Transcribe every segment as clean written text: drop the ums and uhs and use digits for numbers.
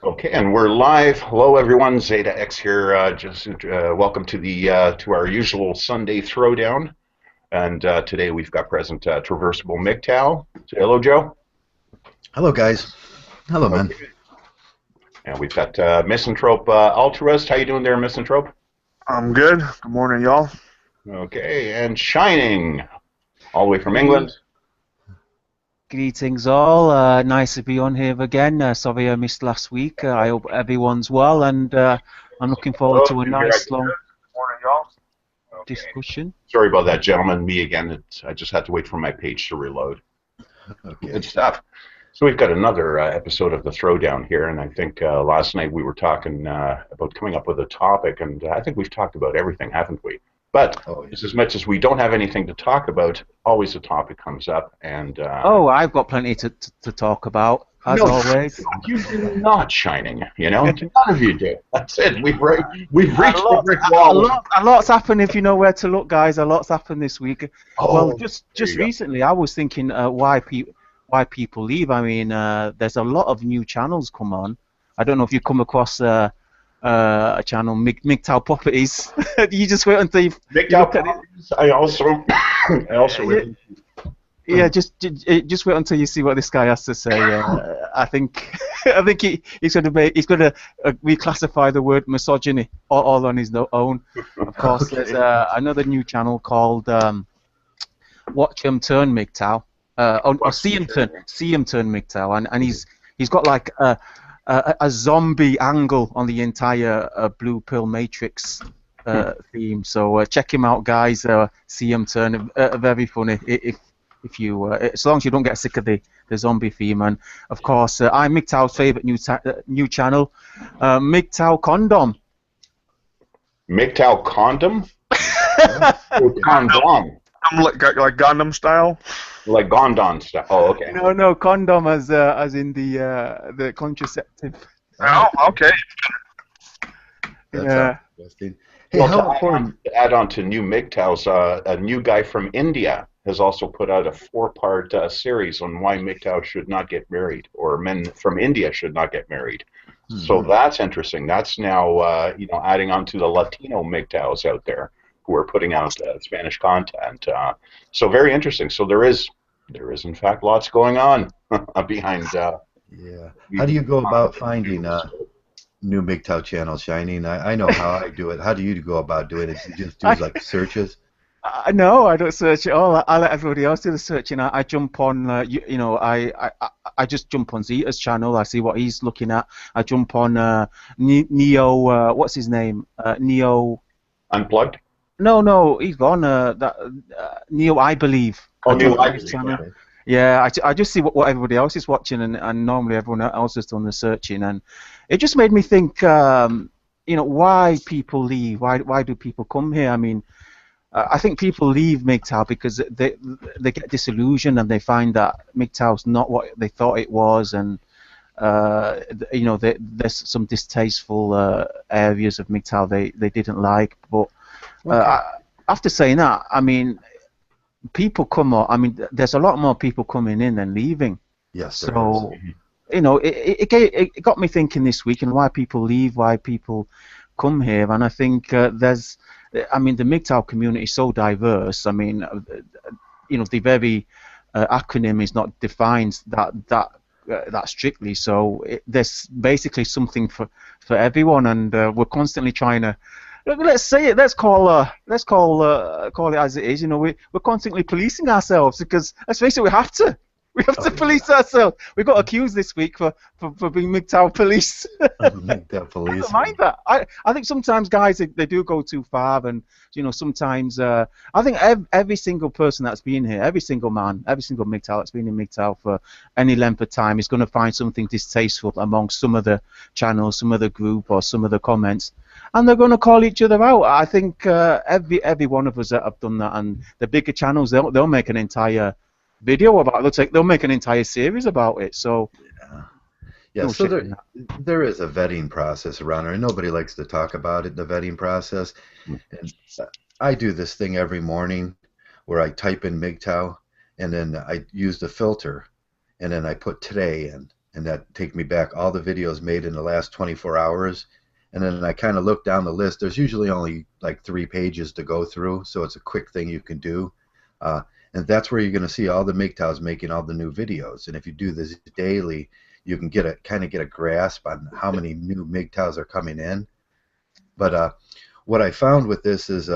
Okay, and we're live. Hello, everyone. Zeta X here. Welcome to the to our usual Sunday throwdown. And today we've got present Traversable Mgtow. Say hello, Joe. Hello, guys. Hello, man. Okay. And we've got Misanthrope Altruist. How you doing there, Misanthrope? I'm good. Good morning, y'all. Okay, and Shining, all the way from Gre- England. Greetings all. Nice to be on here again. Sorry I missed last week. I hope everyone's well, and I'm looking forward Oh, to a you're right. nice long Good morning, y'all. Okay. discussion. Sorry about that, gentlemen. Me again. I just had to wait for my page to reload. Okay. Good stuff. So we've got another episode of the Throwdown here, and I think last night we were talking about coming up with a topic, and I think we've talked about everything, haven't we? But Oh, yeah. just as much as we don't have anything to talk about, always a topic comes up, and Oh, I've got plenty to talk about, as no, always. you do not, Shining. You know, none of you do. That's it. We've A reached the lot, brick a wall. lot, a lot's happened if you know where to look, guys. A lot's happened this week. Well, Oh, just there just you go. recently, I was thinking why people leave. I mean, there's a lot of new channels come on. I don't know if you come across a channel, Mgtow Properties. You just wait until you MGTOW look at it. problems. I also Yeah, really. yeah, just wait until you see what this guy has to say. I think I think he's gonna reclassify the word misogyny all on his own. Of course, there's Okay. another new channel called Watch Him Turn Mgtow, or See Him Turn Mgtow, and he's got like a zombie angle on the entire Blue Pill Matrix theme. So check him out, guys. See Him Turn, very funny. If you, as long as you don't get sick of the zombie theme, and of course, I'm Mgtow's favorite new channel, Mgtow Condom. MGTOW condom or Gundam, condom, like Gundam style. like Gondon stuff. Oh, okay. No, condom as in the contraceptive. Oh, okay. That sounds Yeah. interesting. Hey, Well, how important? to add on to new MGTOWs, a new guy from India has also put out a four-part series on why MGTOW should not get married, or men from India should not get married. So Hmm. that's interesting. That's now, adding on to the Latino MGTOWs out there who are putting out Spanish content. So very interesting. So there is in fact lots going on behind. Yeah. How do you go about finding new MGTOW channels, Shining? I know how I do it. How do you go about doing it? You just do I, like searches? no, I don't search at all. I let everybody else do the searching. I jump on, I just jump on Zeta's channel. I see what he's looking at. I jump on Neo, what's his name? Neo. Unplugged. No, he's gone. Neo, I believe. Oh, I new jump on I his believe. channel. Okay. Yeah, I just see what everybody else is watching, and normally everyone else has done the searching, and it just made me think, why people leave? Why do people come here? I mean, I think people leave MGTOW because they get disillusioned and they find that MGTOW's not what they thought it was, and there's some distasteful areas of MGTOW they didn't like. But Okay. after saying that, I mean, people come on. I mean, there's a lot more people coming in than leaving. Yes, there is. So it got me thinking this week and why people leave, why people come here, and I think I mean, the MGTOW community is so diverse. I mean, the very acronym is not defined that strictly. So there's basically something for everyone, and we're constantly trying to. Let's say it. Call it as it is. We're constantly policing ourselves because let's face it, we have to. We have Oh, to yeah. police ourselves. We got accused this week for being MGTOW police. MGTOW I don't police. mind that. I think sometimes guys they do go too far, and sometimes I think every single person that's been here, every single man, every single MGTOW that's been in MGTOW for any length of time is going to find something distasteful among some of the channels, some of the group, or some of the comments, and they're going to call each other out. I think every one of us that have done that, and the bigger channels they'll make an entire video about it. They'll make an entire series about it. So Yeah. Yeah, no so shit there in that. there is a vetting process around it, and nobody likes to talk about it, the vetting process. And I do this thing every morning where I type in MGTOW, and then I use the filter, and then I put today in, and that take me back all the videos made in the last 24 hours. And then I kind of look down the list. There's usually only like 3 pages to go through, so it's a quick thing you can do. Uh, and that's where you're going to see all the Mgtows making all the new videos. And if you do this daily, you can kind of get a grasp on how many new Mgtows are coming in. But what I found with this is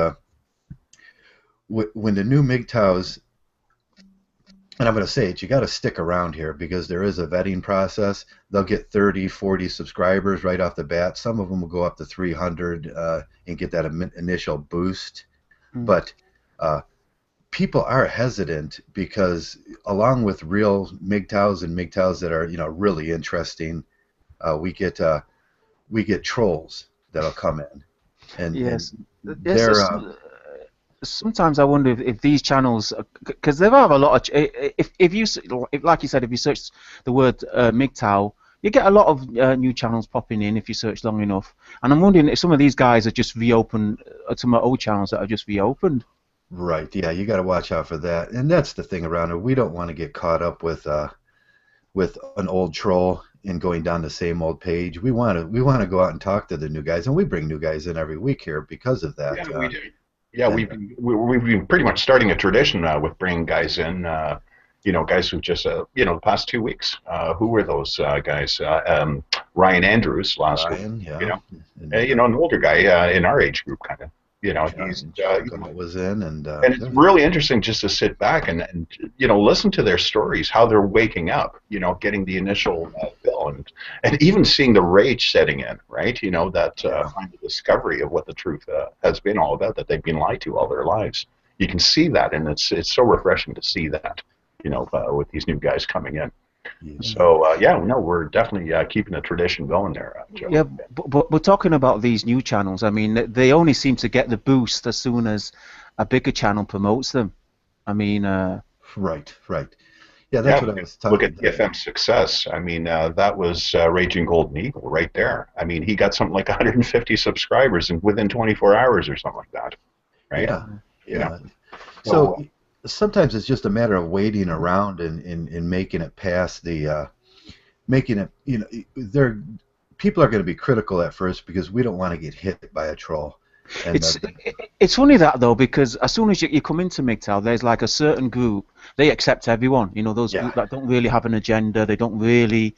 when the new Mgtows, and I'm going to say it, you got to stick around here because there is a vetting process. They'll get 30, 40 subscribers right off the bat. Some of them will go up to 300 and get that initial boost. But people are hesitant because along with real Mgtows and Mgtows that are, really interesting, we get trolls that'll come in. And, yes. and Yes, they're sometimes I wonder if these channels, because there are a lot of, if you, like you said, if you search the word Mgtow, you get a lot of new channels popping in if you search long enough. And I'm wondering if some of these guys are just reopened, some of old channels that are just reopened. right. Yeah, you got to watch out for that. And that's the thing around it. We don't want to get caught up with an old troll and going down the same old page. We want to go out and talk to the new guys, and we bring new guys in every week here because of that. Yeah, we do. Yeah, we've been pretty much starting a tradition with bringing guys in. Guys who just the past 2 weeks. Who were those guys? Ryan Andrews last week. Ryan, yeah. An older guy in our age group, kind of. He's was in, and it's really interesting just to sit back and listen to their stories, how they're waking up, getting the initial bill, and even seeing the rage setting in, right? That final discovery of what the truth has been all about, that they've been lied to all their lives. You can see that, and it's so refreshing to see that, with these new guys coming in. Yeah. So we're definitely keeping the tradition going there, Joe. Yeah, but we're talking about these new channels. I mean, they only seem to get the boost as soon as a bigger channel promotes them. I mean, right. Yeah, that's what I was talking about. Look at TFM's success. I mean, that was Raging Golden Eagle right there. I mean, he got something like 150 subscribers within 24 hours or something like that, right? Yeah. So sometimes it's just a matter of waiting around and making it past the people are going to be critical at first because we don't want to get hit by a troll. And it's funny that though, because as soon as you come into Mgtow, there's like a certain group, they accept everyone, those groups that don't really have an agenda, they don't really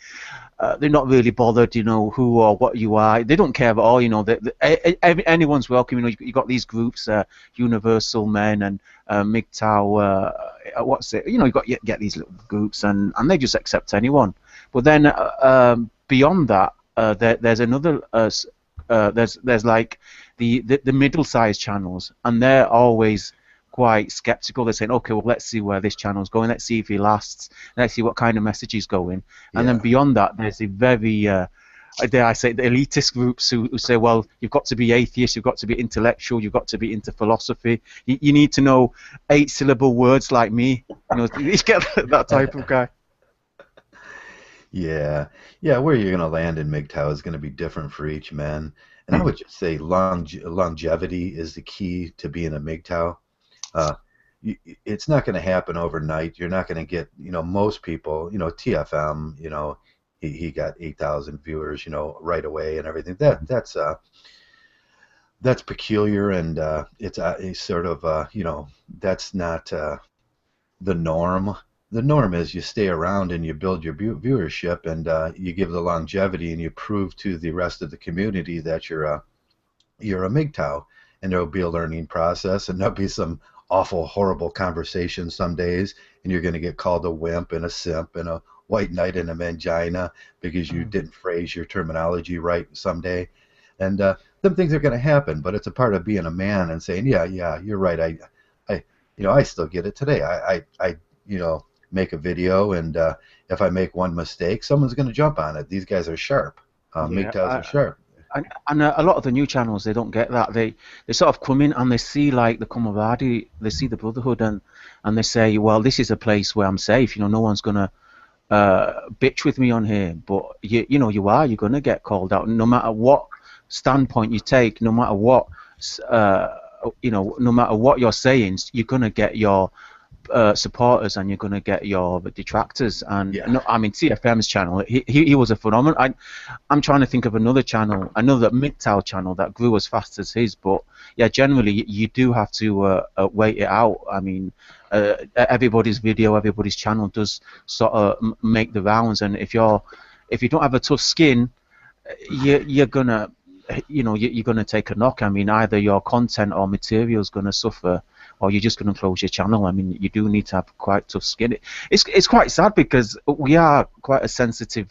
they're not really bothered, who or what you are. They don't care at all, anyone's welcome. You got these groups, Universal Men and Mgtow, you get these little groups, and they just accept anyone. But then beyond that, there's another, there's like the middle-sized channels, and they're always quite skeptical. They're saying, okay, well, let's see where this channel's going. Let's see if he lasts. Let's see what kind of message he's going. And then beyond that, there's a very, dare I say, the elitist groups who say, well, you've got to be atheist, you've got to be intellectual, you've got to be into philosophy. You need to know 8-syllable words like me. You get that type of guy. Yeah, where you're going to land in Mgtow is going to be different for each man. And I would just say longevity is the key to being a Mgtow. It's not going to happen overnight. You're not going to get, most people, TFM, he got 8,000 viewers, right away and everything. That's peculiar, and it's sort of, that's not the norm. The norm is you stay around and you build your viewership, and you give the longevity, and you prove to the rest of the community that you're a Mgtow, and there'll be a learning process, and there'll be some awful, horrible conversations some days, and you're going to get called a wimp and a simp and a white knight and a mangina because you didn't phrase your terminology right someday, and them things are going to happen. But it's a part of being a man and saying, yeah, you're right. I still get it today. I make a video, and if I make one mistake, someone's going to jump on it. These guys are sharp. Mgtows are sharp. And a lot of the new channels, they don't get that. They sort of come in and they see like the camaraderie, they see the brotherhood, and they say, well, this is a place where I'm safe. No one's gonna bitch with me on here. But you're gonna get called out, no matter what standpoint you take, no matter what no matter what you're saying, you're gonna get your supporters and you're going to get your detractors. And Yeah. no, I mean, TFM's channel, he was a phenomenon. I'm trying to think of another channel, another Mgtow channel that grew as fast as his. But yeah, generally you do have to wait it out. I mean, everybody's video, everybody's channel does sort of make the rounds, and if you don't have a tough skin, you're gonna, you're gonna take a knock. I mean, either your content or material is gonna suffer, or you're just gonna close your channel. I mean, you do need to have quite tough skin. It's quite sad because we are quite a sensitive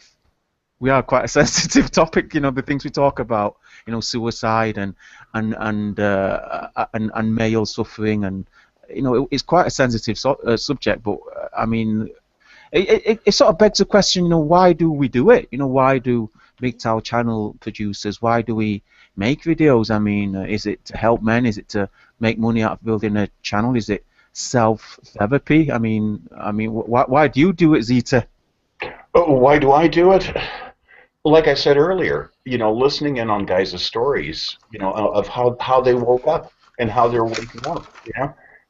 topic. The things we talk about, suicide and male suffering, and it's quite a sensitive subject. But I mean, it sort of begs the question, why do we do it? Why do Mgtow channel producers, why do we make videos? I mean, is it to help men? Is it to make money out of building a channel? Is it self-therapy? I mean, why do you do it, Zeta? Oh, why do I do it? Like I said earlier, listening in on guys' stories, of how they woke up and how they're waking up,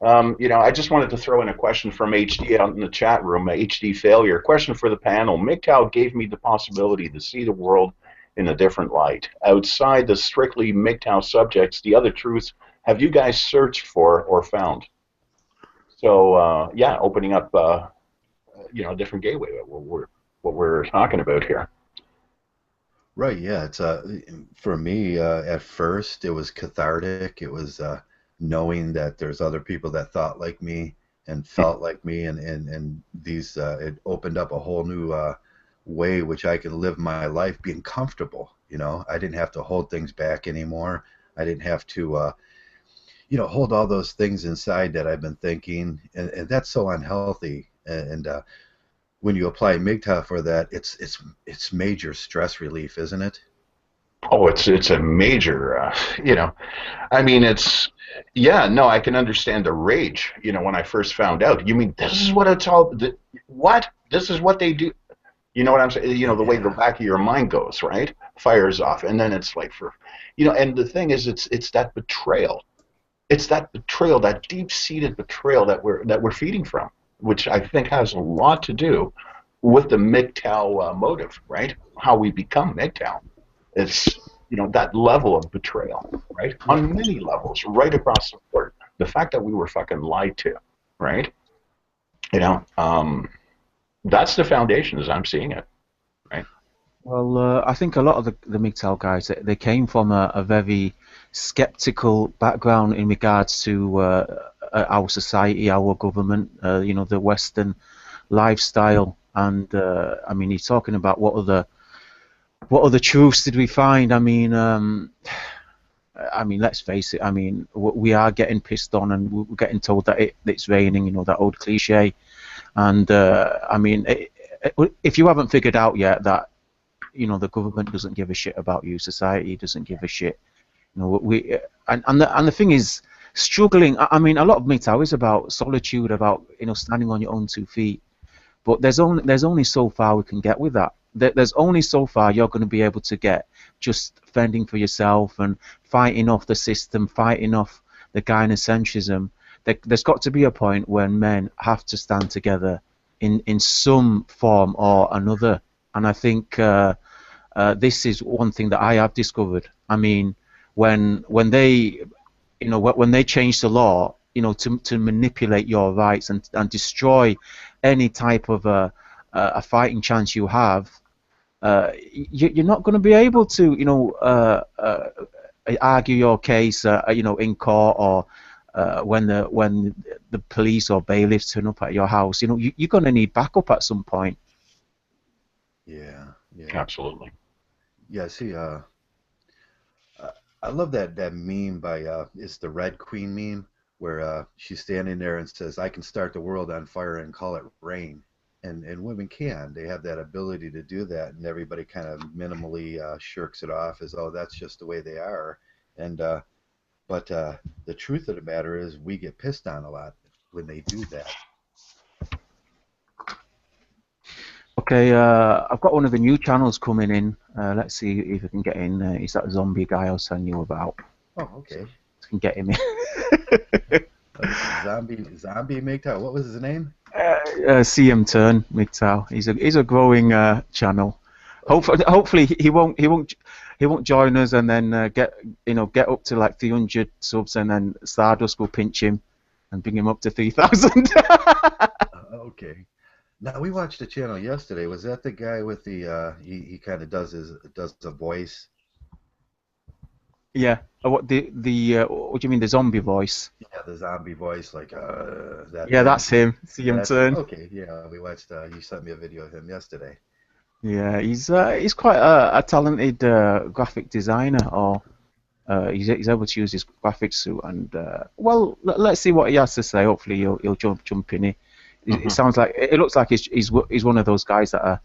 I just wanted to throw in a question from HD out in the chat room, HD Failure. Question for the panel. Mgtow gave me the possibility to see the world in a different light. Outside the strictly Mgtow subjects, the other truths, have you guys searched for or found? So, yeah, opening up, a different gateway, what we're talking about here. Right, yeah. It's for me, at first it was cathartic. It was knowing that there's other people that thought like me and felt like me, and these it opened up a whole new way which I could live my life being comfortable. I didn't have to hold things back anymore. I didn't have to hold all those things inside that I've been thinking, and that's so unhealthy. And when you apply Mgtow for that, it's major stress relief, isn't it? Oh, it's a major, I mean, no, I can understand the rage, when I first found out. You mean, this is what it's all, what? This is what they do. You know what I'm saying? The way the back of your mind goes, right? Fires off. And then it's like and the thing is, it's that betrayal. It's that betrayal, that deep-seated betrayal that we're feeding from, which I think has a lot to do with the Mgtow motive, right? How we become Mgtow. It's that level of betrayal, right? On many levels, right across the board. The fact that we were fucking lied to, right? That's the foundation as I'm seeing it, right? Well, I think a lot of the Mgtow guys, they came from a very skeptical background in regards to our society, our government, the Western lifestyle, and I mean, he's talking about what other truths did we find? I mean, let's face it. I mean, we are getting pissed on, and we're getting told that it's raining. That old cliche. And I mean, if you haven't figured out yet that the government doesn't give a shit about you, society doesn't give a shit. And the thing is, struggling. I mean, a lot of Mgtow is about solitude, about standing on your own 2 feet. But there's only so far we can get with that. There's only so far you're going to be able to get just fending for yourself and fighting off the system, fighting off the gynocentrism. There's got to be a point when men have to stand together in some form or another. And I think this is one thing that I have discovered. I mean, when they change the law, to manipulate your rights and destroy any type of a fighting chance you have, you're not going to be able to, argue your case, in court, or when the police or bailiffs turn up at your house. You're going to need backup at some point. Yeah, yeah, Absolutely. yeah. See, I love that meme by it's the Red Queen meme where she's standing there and says, "I can start the world on fire and call it rain." And women can. They have that ability to do that, and everybody kind of minimally shirks it off as, oh, that's just the way they are. And but the truth of the matter is, we get pissed on a lot when they do that. Okay, I've got one of the new channels coming in. Let's see if I can get in. He's that zombie guy I was telling you about. Oh, okay. I can get him in. Zombie Mgtow. What was his name? See him turn, Mgtow. He's a growing channel. Hopefully he won't join us and then get up to like 300 subs and then Stardust will pinch him and bring him up to 3,000. Okay. Now we watched a channel yesterday. Was that the guy with the he kind of does a voice? Yeah. What what do you mean, the zombie voice? Yeah, the zombie voice, like that Yeah, thing. that's him. See him That's turn. okay. Yeah, we watched. You sent me a video of him yesterday. Yeah, he's quite a talented graphic designer, or he's able to use his graphics suit. And well, let's see what he has to say. Hopefully, he'll jump in. It sounds like it looks like he's one of those guys that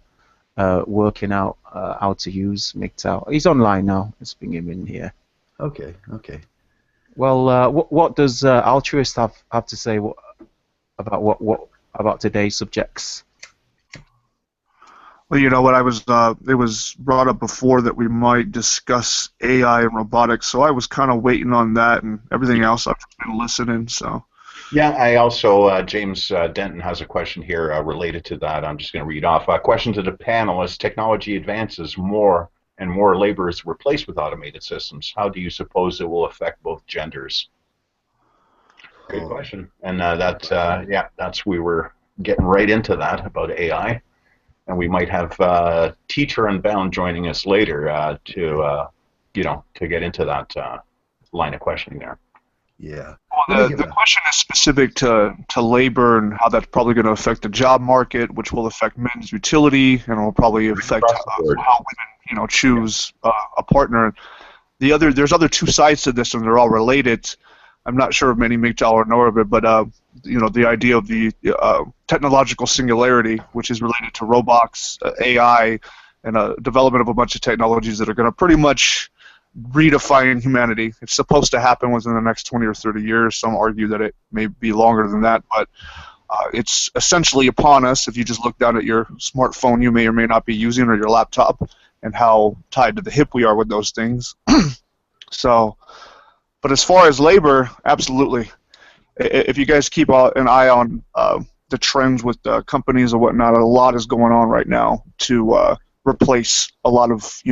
are working out how to use Mgtow. He's online now. Let's bring him in here. Okay. Well, what does Altruist have to say about today's subjects? Well, you know what, it was brought up before that we might discuss AI and robotics, so I was kind of waiting on that, and everything else I've been listening, so. Yeah, I also, James Denton has a question here related to that. I'm just going to read off. A question to the panel: as technology advances, more and more labor is replaced with automated systems. How do you suppose it will affect both genders? Good question. And we were getting right into that about AI. And we might have Teacher Unbound joining us later to get into that line of questioning there. Yeah. Well, the question is specific to labor and how that's probably going to affect the job market, which will affect men's utility, and will probably affect how women, choose a partner. There's other two sides to this, and they're all related. I'm not sure if many Mgtow know of it, but the idea of the technological singularity, which is related to robots, AI, and development of a bunch of technologies that are going to pretty much redefine humanity. It's supposed to happen within the next 20 or 30 years. Some argue that it may be longer than that, but it's essentially upon us. If you just look down at your smartphone you may or may not be using, or your laptop, and how tied to the hip we are with those things. So, but as far as labor, absolutely. If you guys keep an eye on the trends with companies and whatnot, a lot is going on right now to replace a lot of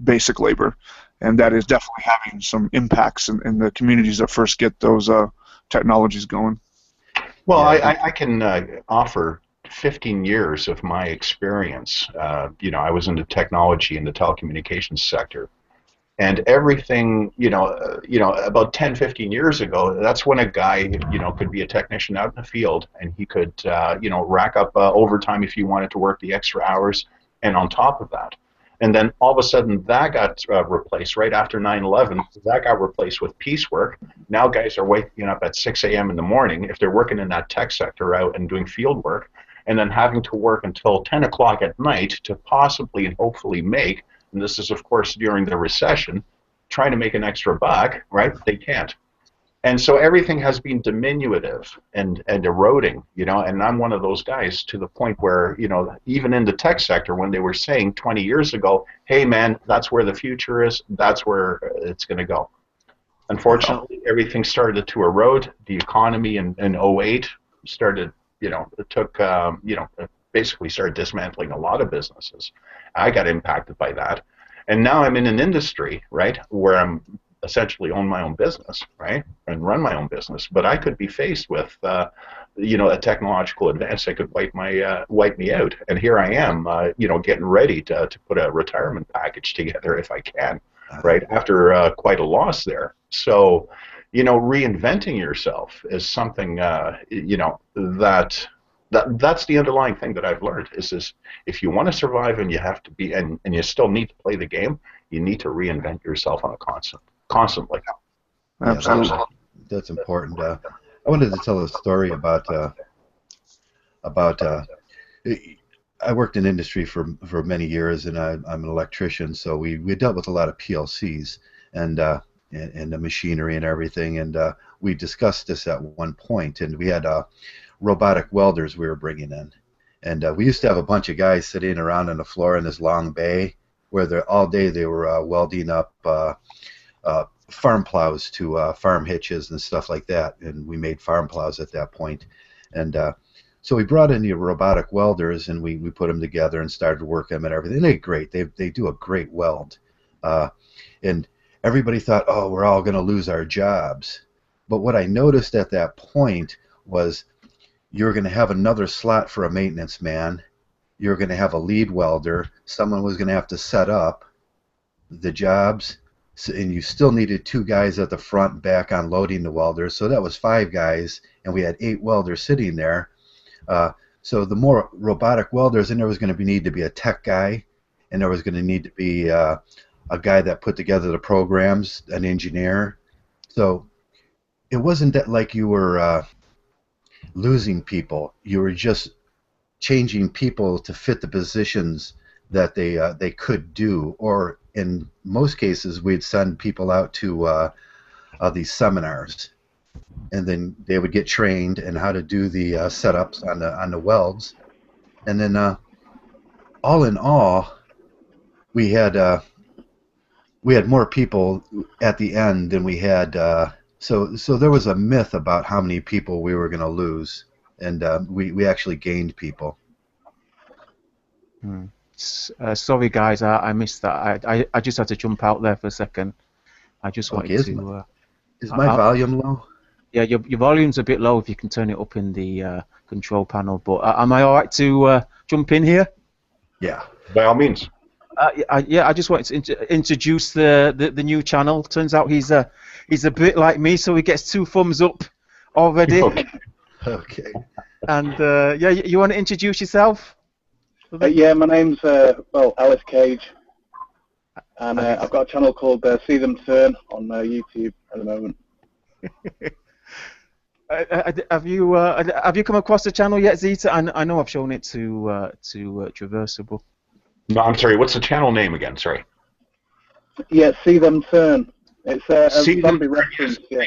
basic labor, and that is definitely having some impacts in the communities that first get those technologies going. Well, I can offer 15 years of my experience. I was in the technology in the telecommunications sector. And everything, about 10, 15 years ago, that's when a guy, could be a technician out in the field, and he could, rack up overtime if he wanted to work the extra hours, and on top of that. And then all of a sudden, that got replaced right after 9/11. That got replaced with piecework. Now guys are waking up at 6 a.m. in the morning, if they're working in that tech sector out and doing field work, and then having to work until 10 o'clock at night to possibly and hopefully make, and this is, of course, during the recession, trying to make an extra buck, right? They can't. And so everything has been diminutive and eroding, and I'm one of those guys, to the point where, even in the tech sector, when they were saying 20 years ago, hey, man, that's where the future is, that's where it's going to go. Unfortunately, everything started to erode. The economy in 08 started, it took, basically started dismantling a lot of businesses. I got impacted by that. And now I'm in an industry, right, where I'm essentially own my own business, right, and run my own business. But I could be faced with, a technological advance that could wipe me out. And here I am, getting ready to put a retirement package together if I can, right, after quite a loss there. So, reinventing yourself is something, that's the underlying thing that I've learned is this: if you want to survive and you have to be, and you still need to play the game, you need to reinvent yourself on a constantly. Absolutely. That's important. I wanted to tell a story about I worked in industry for many years, and I'm an electrician, so we dealt with a lot of PLCs and the machinery and everything, and we discussed this at one point, and we had robotic welders we were bringing in, and we used to have a bunch of guys sitting around on the floor in this long bay where all day they were welding up farm plows to farm hitches and stuff like that, and we made farm plows at that point. And so we brought in the robotic welders, and we put them together and started working them and everything. They're great. They do a great weld. And everybody thought, oh, we're all going to lose our jobs. But what I noticed at that point was you're going to have another slot for a maintenance man. You're going to have a lead welder. Someone was going to have to set up the jobs. And you still needed 2 guys at the front and back unloading the welders. So that was 5 guys, and we had 8 welders sitting there. So the more robotic welders, and there was going to need to be a tech guy, and there was going to need to be a guy that put together the programs, an engineer. So it wasn't that like you were losing people. You were just changing people to fit the positions that they could do. Or in most cases, we'd send people out to these seminars, and then they would get trained in how to do the setups on the welds. And then all in all, we had more people at the end than we had. So there was a myth about how many people we were going to lose, and we actually gained people. Sorry, guys, I missed that. I just had to jump out there for a second. I just wanted to. Is my volume low? Yeah, your volume's a bit low. If you can turn it up in the control panel. But am I all right to jump in here? Yeah. By all means. I just wanted to introduce the new channel. Turns out he's a bit like me, so he gets 2 thumbs up already. Okay. And yeah, you want to introduce yourself? Yeah, my name's Alice Cage, and I've got a channel called See Them Turn on YouTube at the moment. Have you come across the channel yet, Zita? I know I've shown it to Traversable. No, I'm sorry. What's the channel name again? Sorry. Yeah, See Them Turn. It's a zombie reference. Yeah.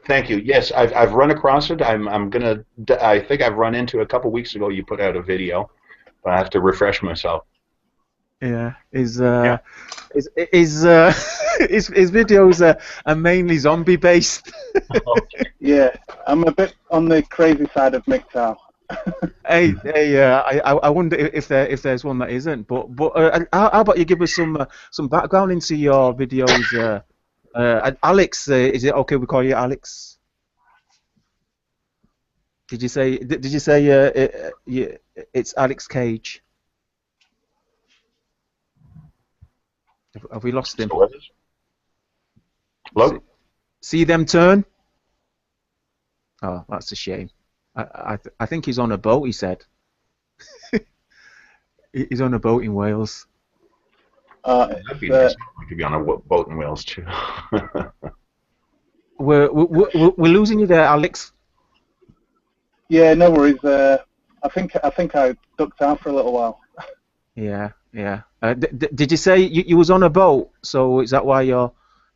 Thank you. Yes, I've run across it. I think I've run into it a couple weeks ago. You put out a video, but I have to refresh myself. Yeah, his videos are mainly zombie based. Okay. Yeah, I'm a bit on the crazy side of Mgtow. I wonder if there's one that isn't. But how about you give us some background into your videos? Alex, is it okay we call you Alex? Did you say it's Alex Cage? Have we lost him? Hello? See them turn? Oh, that's a shame. I think he's on a boat, he said. He's on a boat in Wales. That'd be nice. We could be on a boat in Wales, too. We're losing you there, Alex. Yeah, no worries. I think I ducked out for a little while. Yeah. Did you say you was on a boat? So is that why your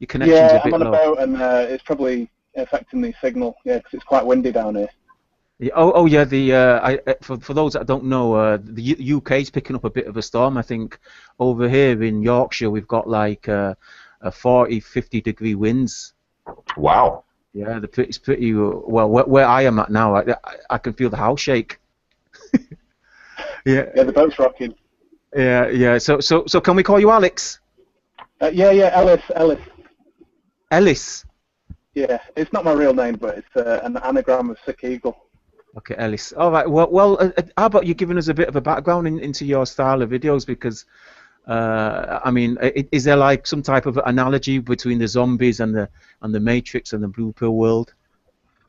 connection's a bit low? Yeah, I'm on a boat, and it's probably affecting the signal. Yeah, because it's quite windy down here. Yeah, for those that don't know, the UK's picking up a bit of a storm. I think over here in Yorkshire we've got like 40, 50 degree winds. Wow. Yeah, it's pretty well. Where I am at now, I can feel the house shake. Yeah. Yeah, the boat's rocking. Yeah. So can we call you Alex? Yeah, Ellis. Ellis. Yeah, it's not my real name, but it's an anagram of Sick Eagle. Okay, Ellis. All right. Well, how about you giving us a bit of a background into your style of videos? Because, I mean, is there like some type of analogy between the zombies and the Matrix and the Blue Pill world?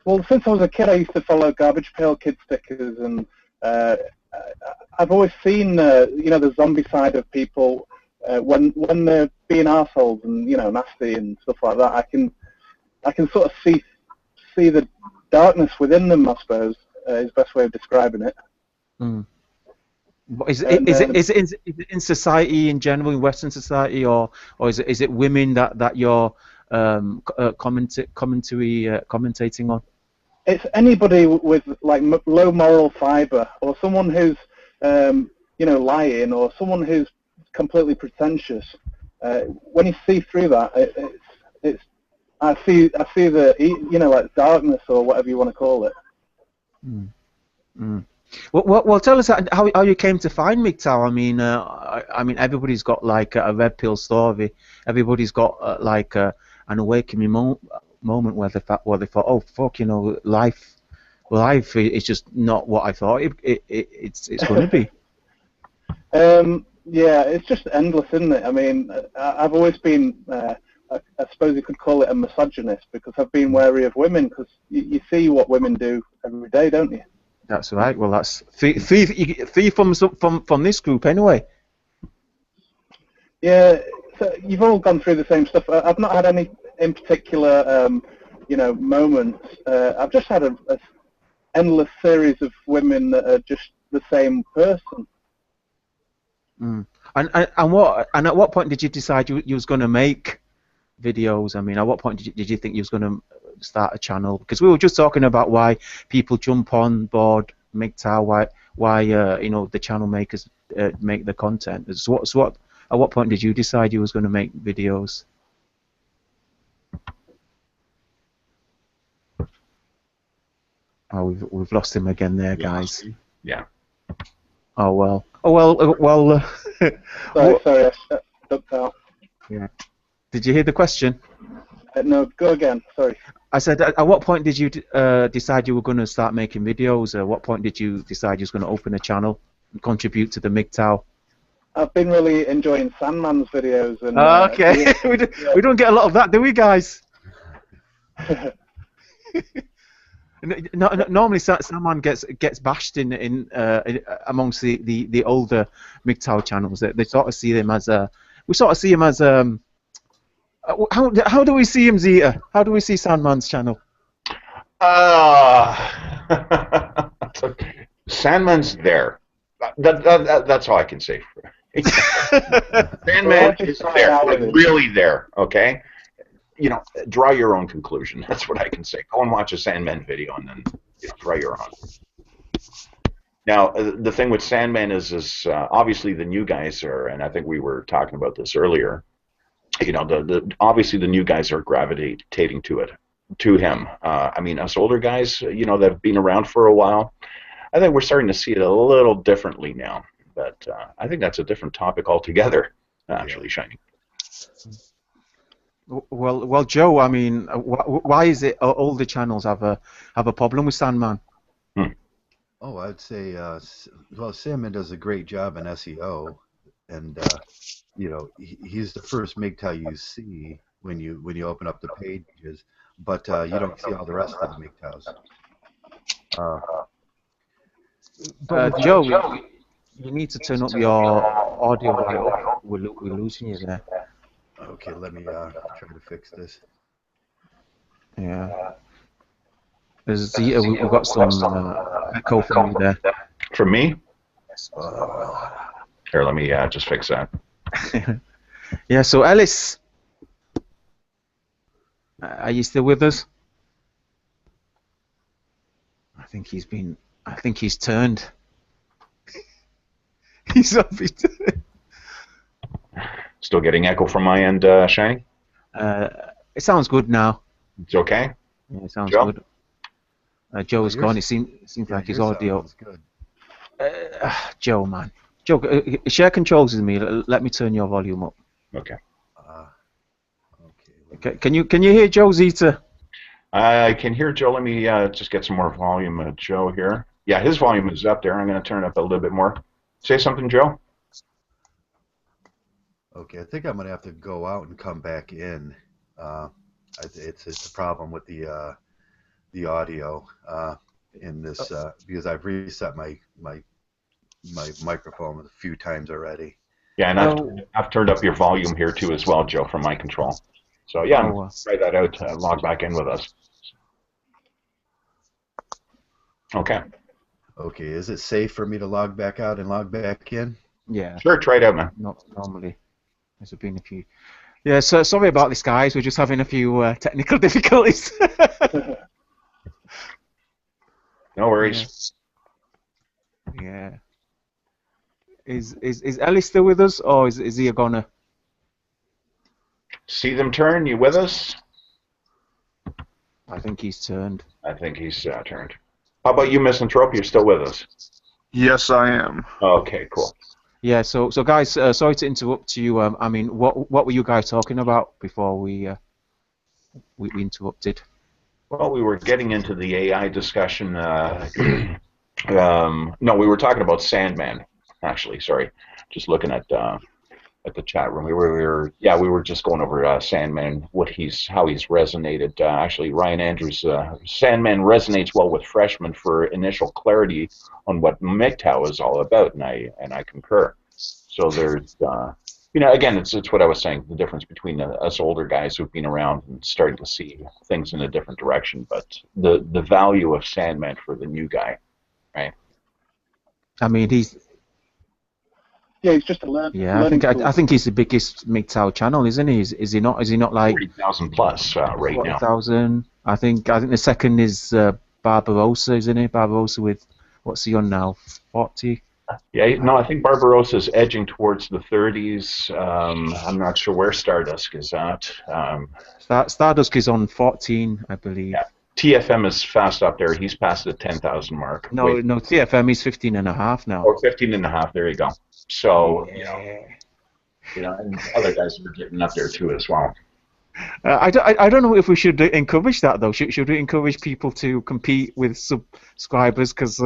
Well, since I was a kid, I used to follow Garbage Pail Kid stickers, and I've always seen, the zombie side of people when they're being assholes and nasty and stuff like that. I can sort of see the darkness within them, I suppose. Is the best way of describing it. Mm. Is it in society in general, in Western society, or is it women that you're commentating on? It's anybody with like low moral fiber, or someone who's lying, or someone who's completely pretentious. When you see through that, it's I see the like darkness or whatever you want to call it. Mm. Mm. Well, tell us how you came to find Mgtow. I mean, everybody's got like a red pill story. Everybody's got like an awakening moment where they thought, oh fuck, life is just not what I thought it's going to be. Yeah, it's just endless, isn't it? I mean, I've always been, I suppose you could call it a misogynist, because I've been wary of women, because you see what women do every day, don't you? That's right. Well, that's three from this group anyway. Yeah, so you've all gone through the same stuff. I've not had any in particular, moments. I've just had a endless series of women that are just the same person. Mm. And at what point did you decide you was going to make videos? I mean, at what point did you think you was going to start a channel? Because we were just talking about why people jump on board Mgtow, why the channel makers make the content. So at what point did you decide you was going to make videos? Oh, we've lost him again there, guys. Yeah. Oh well. Sorry, I ducked out. Yeah. Did you hear the question? No, go again. Sorry. I said, at what point did you decide you were going to start making videos? At what point did you decide you was going to open a channel and contribute to the Mgtow? I've been really enjoying Sandman's videos. And, okay. We don't get a lot of that, do we, guys? Normally, Sandman gets bashed in amongst the older Mgtow channels. They sort of see him as we sort of see him as how do we see him, Zeta? How do we see Sandman's channel? Sandman's there. That's all I can say. Sandman is there, like really there. Okay, draw your own conclusion. That's what I can say. Go and watch a Sandman video, and then draw your own. Now, the thing with Sandman is obviously the new guys are, and I think we were talking about this earlier. Obviously the new guys are gravitating to him. I mean, us older guys, that have been around for a while, I think we're starting to see it a little differently now. But I think that's a different topic altogether, actually, Shiny. Well, Joe. I mean, why is it older channels have a problem with Sandman? Oh, I'd say, Sandman does a great job in SEO, and he's the first Mgtow you see when you open up the pages, but you don't see all the rest of the Mgtows. Joe, you need to turn up your audio right up. We're losing you there. Okay, let me try to fix this. Yeah. We've got some echo from you there. From me? Here, let me just fix that. Yeah, so Ellis, are you still with us? I think he's turned. He's off. Still getting echo from my end, Shiny? It sounds good now. It's okay? Yeah, it sounds Joe? good. Joe's gone. It seems like his audio. Good. Joe, man. Joe, share controls with me. Let me turn your volume up. Okay. Okay. Can you hear Joe, Zeta? I can hear Joe. Let me just get some more volume of Joe here. Yeah, his volume is up there. I'm going to turn it up a little bit more. Say something, Joe. Okay, I think I'm going to have to go out and come back in. It's a problem with the audio in this because I've reset my microphone a few times already. Yeah, and I've turned up your volume here too as well, Joe, from my control. So yeah, try that out. Log back in with us. Okay. Okay, is it safe for me to log back out and log back in? Yeah. Sure, try it out, man. Not normally. There's been a few. Yeah, so sorry about this, guys. We're just having a few technical difficulties. No worries. Yeah. Is Ellie still with us, or is he a goner? See them turn. You with us? I think he's turned. I think he's turned. How about you, Misanthrope? You're still with us? Yes, I am. Okay, cool. Yeah. So guys, sorry to interrupt you. I mean, what were you guys talking about before we interrupted? Well, we were getting into the AI discussion. No, we were talking about Sandman. Actually, sorry. Just looking at the chat room. We were just going over Sandman, how he's resonated. Actually, Ryan Andrews, Sandman resonates well with freshmen for initial clarity on what Mgtow is all about, and I concur. So there's, again, it's what I was saying, the difference between us older guys who've been around and starting to see things in a different direction, but the value of Sandman for the new guy, right? I mean, he's just a I think he's the biggest Mgtow channel, isn't he? Is he not? Is he not like 40,000 plus right now? 40,000. I think the second is Barbarossa, isn't he? Barbarossa with what's he on now? 40. Yeah, no, I think Barbarossa's edging towards the 30s. I'm not sure where Stardust is at. Stardust is on 14, I believe. Yeah. TFM is fast up there. He's past the 10,000 mark. No, TFM is 15.5 now. Or 15.5. There you go. So yeah. And other guys are getting up there too as well. I don't know if we should encourage that though. Should we encourage people to compete with subscribers? Because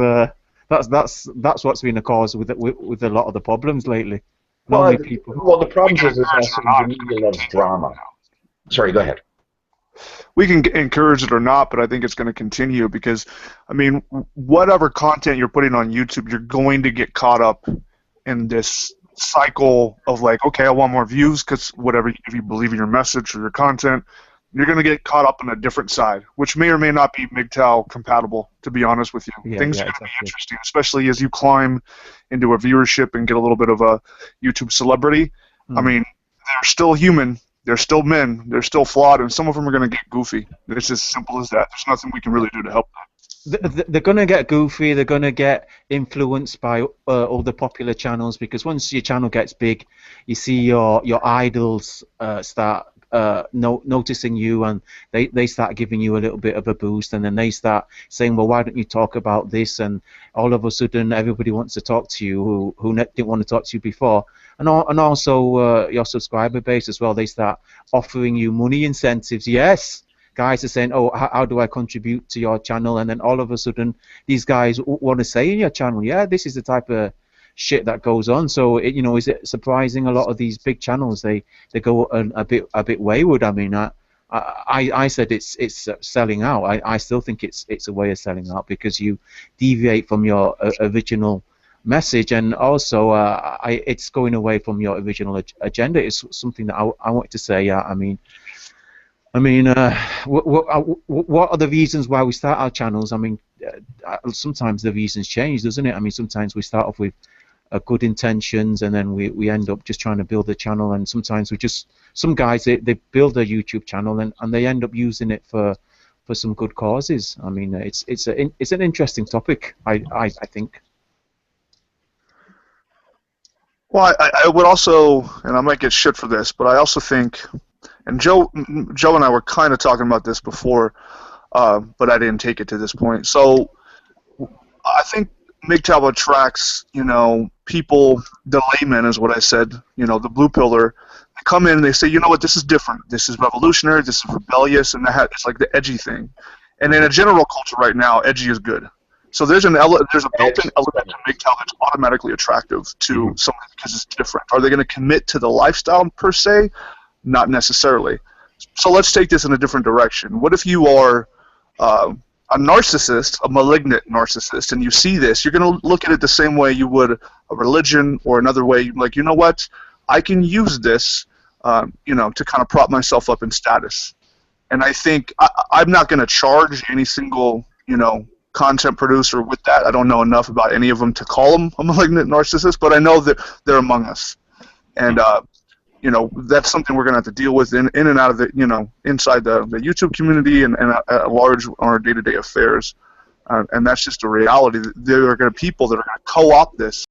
that's what's been the cause with a lot of the problems lately. Well, the problem is also the media loves drama. Sorry, go ahead. We can encourage it or not, but I think it's going to continue because, I mean, whatever content you're putting on YouTube, you're going to get caught up in this cycle of like, okay, I want more views because whatever, if you believe in your message or your content, you're going to get caught up on a different side, which may or may not be Mgtow compatible, to be be with you. Things are going to be interesting, especially as you climb into a viewership and get a little bit of a YouTube celebrity. I mean, they're still human. They're still men. They're still flawed, and some of them are going to get goofy. It's as simple as that. There's nothing we can really do to help them. They're going to get goofy. They're going to get influenced by all the popular channels because once your channel gets big, you see your idols start noticing you, and they start giving you a little bit of a boost, and then they start saying, well, why don't you talk about this? And all of a sudden, everybody wants to talk to you who didn't want to talk to you before. And also your subscriber base as well. They start offering you money incentives. Yes, guys are saying, oh, how do I contribute to your channel? And then all of a sudden, these guys want to say in your channel, yeah, this is the type of shit that goes on. So is it surprising? A lot of these big channels they go a bit wayward. I mean, I said it's selling out. I still think it's a way of selling out because you deviate from your original message, and also it's going away from your original agenda. It's something that I wanted to say. What are the reasons why we start our channels? I mean, sometimes the reasons change, doesn't it? I mean, sometimes we start off with good intentions, and then we end up just trying to build a channel, and sometimes some guys they build a YouTube channel and they end up using it for some good causes. I mean, it's an interesting topic. I think. Well, I would also, and I might get shit for this, but I also think, and Joe and I were kind of talking about this before, but I didn't take it to this point. So I think Mgtow attracts, people, the laymen is what I said, the blue pillar. They come in and they say, you know what, this is different. This is revolutionary. This is rebellious, and it's like the edgy thing. And in a general culture right now, edgy is good. So there's a built-in element to Mgtow that's automatically attractive to someone because it's different. Are they going to commit to the lifestyle per se? Not necessarily. So let's take this in a different direction. What if you are a narcissist, a malignant narcissist, and you see this? You're going to look at it the same way you would a religion or another way. Like, you know what? I can use this, to kind of prop myself up in status. And I think I'm not going to charge any single, content producer with that. I don't know enough about any of them to call them a malignant narcissist, but I know that they're among us. And, that's something we're going to have to deal with in and out of the, inside the YouTube community and at large on our day-to-day affairs. And that's just a reality. There are going to be people that are going to co-opt this